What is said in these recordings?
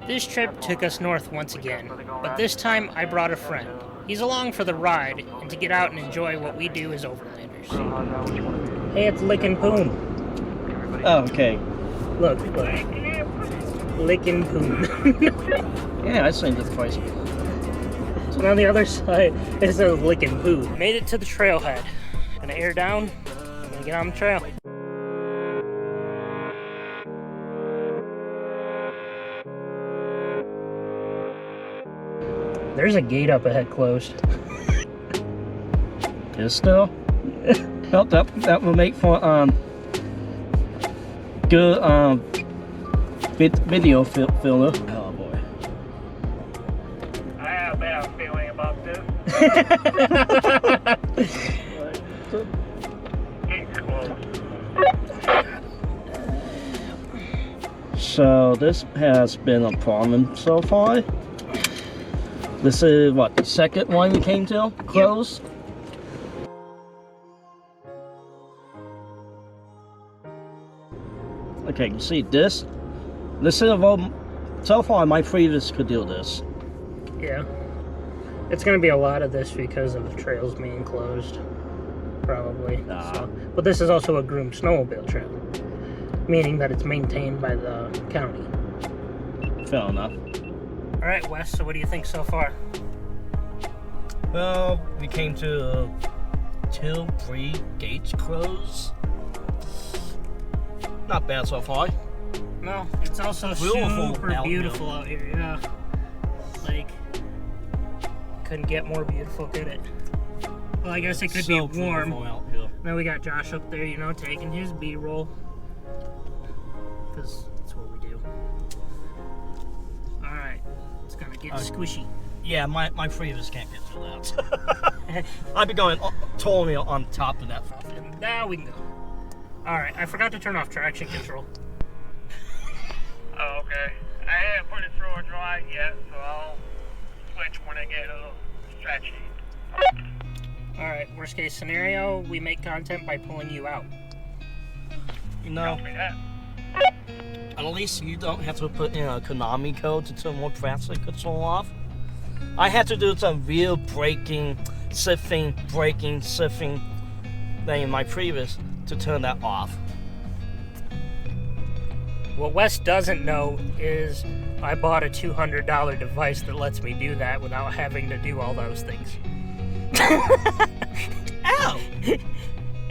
This trip took us north once again, but this time I brought a friend. He's along for the ride and to get out and enjoy what we do as overlanders. Hey, it's Lickin' Poon. Oh, okay. Look. Lickin' Poon. Yeah, I've seen this twice. And on the other side, it says Lickin' Poon. Made it to the trailhead. Gonna air down, gonna get on the trail. There's a gate up ahead closed. Is still? Well, that will make for good video filler. Oh boy. I have a bad feeling about this. Gate's closed. So this has been a problem so far. This is what, the second one we came to? Closed? Yep. Okay, you see this? This is so far my Prius could do this. Yeah. It's gonna be a lot of this because of the trails being closed. Probably. So. But this is also a groomed snowmobile trail. Meaning that it's maintained by the county. Fair enough. Alright, Wes, so what do you think so far? Well, we came to 2-3 gates closed. Not bad so far. No, it's also super beautiful out here, yeah. Like, couldn't get more beautiful, could it? Well, I guess it could be warm. Now we got Josh up there, you know, taking his B-roll. Because that's what we do. Alright, it's gonna get squishy. Yeah, my Prius can't get through that. I'd be going totally on top of that. And now we can go. Alright, I forgot to turn off traction control. Oh, okay. I haven't put it through a dry yet, so I'll switch when I get a little stretchy. Alright, worst case scenario, we make content by pulling you out. You know, at least you don't have to put in a Konami code to turn more traction control off. I had to do some real braking, sifting thing in my Prius to turn that off. What Wes doesn't know is I bought a $200 device that lets me do that without having to do all those things. Ow! It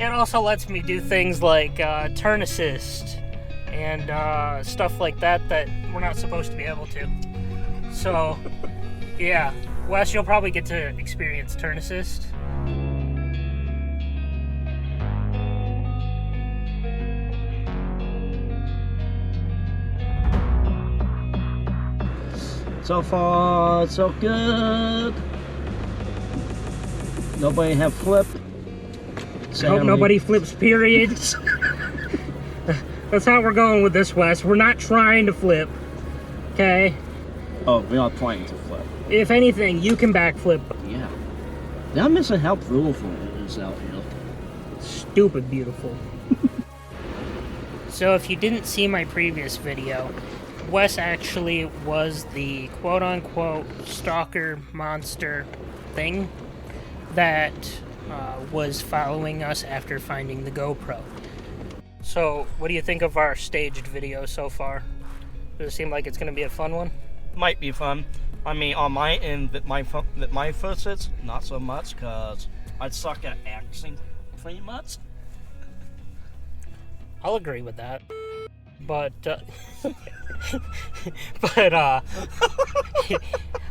also lets me do things like turn assist and stuff like that that we're not supposed to be able to. So, yeah. Wes, you'll probably get to experience turn assist. So far, so good. Nobody have flipped. I hope nobody flips, period. That's how we're going with this, Wes. We're not trying to flip, okay? Oh, we are trying to flip. If anything, you can backflip. Yeah. That missing how beautiful it is out here. Stupid beautiful. So if you didn't see my previous video, Wes actually was the quote-unquote stalker monster thing that was following us after finding the GoPro. So, what do you think of our staged video so far? Does it seem like it's going to be a fun one? Might be fun. I mean, on my end, that my first hits, not so much, because I suck at acting pretty much. I'll agree with that. But,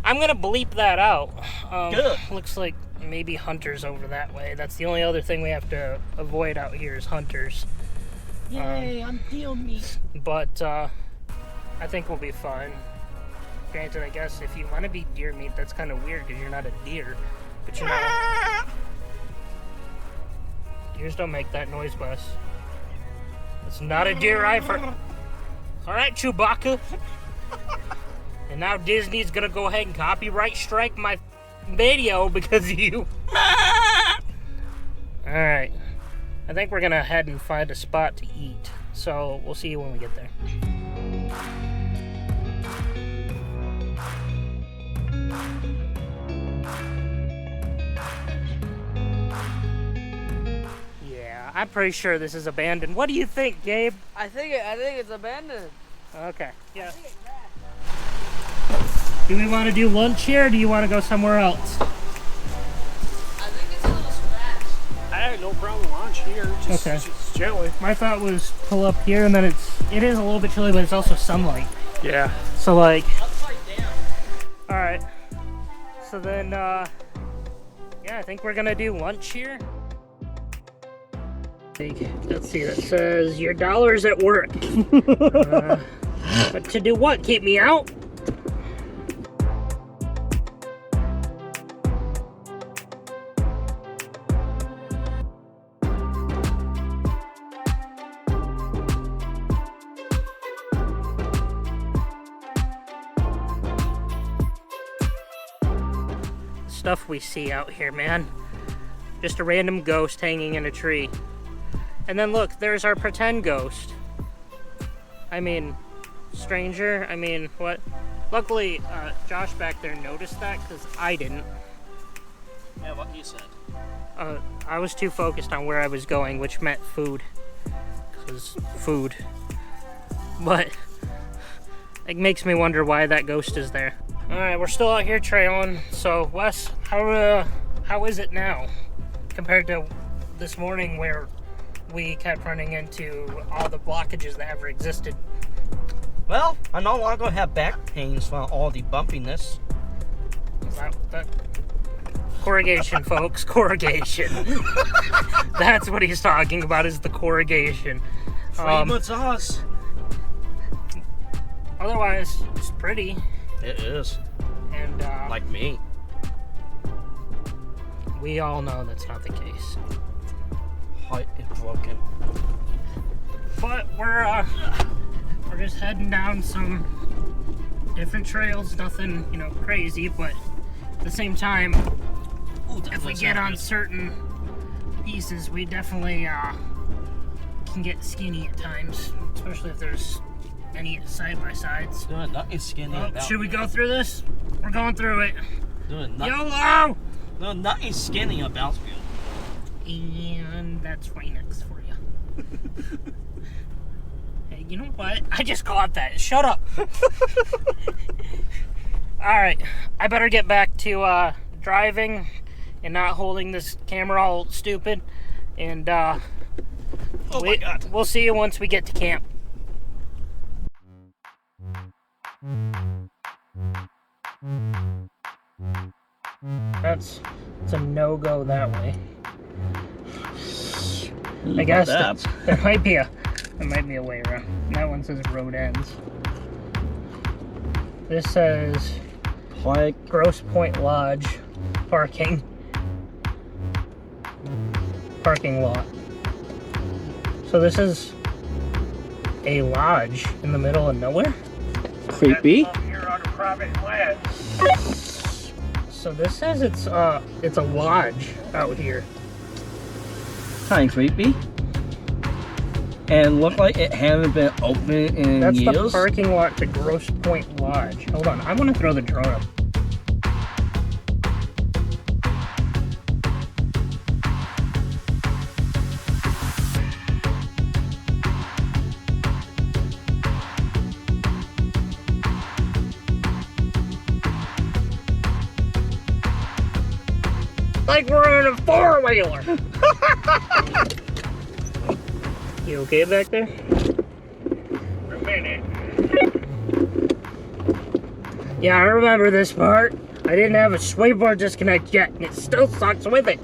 I'm gonna bleep that out. Good. Looks like maybe hunters over that way. That's the only other thing we have to avoid out here is hunters. Yay, I'm deal meat. But, I think we'll be fine. Granted, I guess if you want to be deer meat, that's kind of weird because you're not a deer. But you know, deers don't make that noise, Wes. It's not a deer I've heard. Alright, Chewbacca. And now Disney's gonna go ahead and copyright strike my video because of you. Alright. I think we're gonna head and find a spot to eat. So we'll see you when we get there. I'm pretty sure this is abandoned. What do you think, Gabe? I think it's abandoned. Okay. Yeah. Do we want to do lunch here, or do you want to go somewhere else? I think it's a little scratched. I had no problem lunch here. Just, Okay. Just chilly. My thought was pull up here, and then it is a little bit chilly, but it's also sunlight. Yeah. So like, Upside down. all right. So then, yeah, I think we're gonna do lunch here. Let's see. That says your $1 at work. But to do what? Keep me out? Stuff we see out here, man. Just a random ghost hanging in a tree. And then look, there's our pretend ghost. I mean, stranger, I mean, what? Luckily, Josh back there noticed that, because I didn't. Yeah, what he said. I was too focused on where I was going, which meant food. Because food. But it makes me wonder why that ghost is there. Alright, we're still out here trailing. So, Wes, how is it now? Compared to this morning where we kept running into all the blockages that ever existed. Well, I no longer have back pains from all the bumpiness. That corrugation, folks, corrugation. That's what he's talking about, is the corrugation. Famous us. Otherwise, it's pretty. It is. And Like me. we all know that's not the case. Heart is broken. But we're just heading down some different trails, nothing, you know, crazy, but at the same time, if we get on certain pieces, we definitely can get skinny at times, especially if there's any side-by-sides. Doing nothing skinny Oh, about should we me. go through this? We're going through it. Doing nothing, YOLO! doing nothing skinny about you. And that's Rainix for you. Hey, you know what? I just caught that. Shut up. Alright, I better get back to driving and not holding this camera all stupid. And Oh my God. we'll see you once we get to camp. It's a no-go that way. I guess there might be a way around. That one says road ends. This says Like, Grosse Pointe Lodge parking lot. So this is a lodge in the middle of nowhere. creepy. Up here on a private land. So this says it's a lodge out here. Kind of creepy. And look like it hasn't been open in That's years. the parking lot to Grosse Pointe Lodge. Hold on, I want to throw the drone up. Like we're in a four-wheeler. You okay back there? A minute. Yeah, I remember this part. I didn't have a swayboard disconnect yet, and it still sucks with it.